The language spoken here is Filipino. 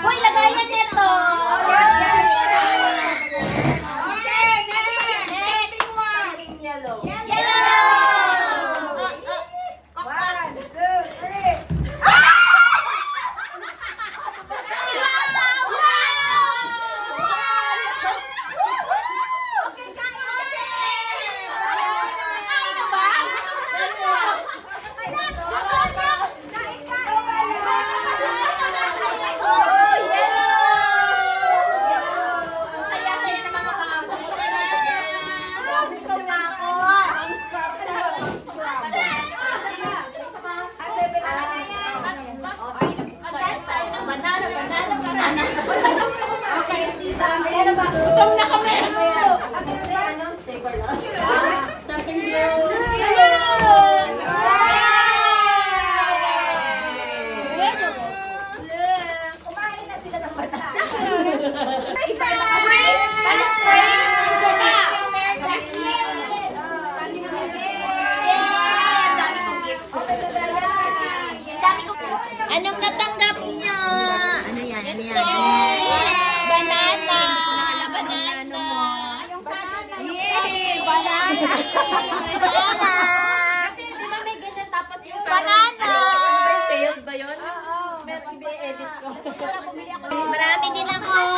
Hoy, lagayan nito. Gutom na kami! Something blue! Kumain na sila ng banana. Spray! Ano spray? Anong natanggap niyo? Ano yan? Ano yan? Banana! Banana! Yay! Banana! Banana! Kasi di ba may ganyan tapos yung banana! Failed ba yun? Oo. I-edit ko. Marami din ako!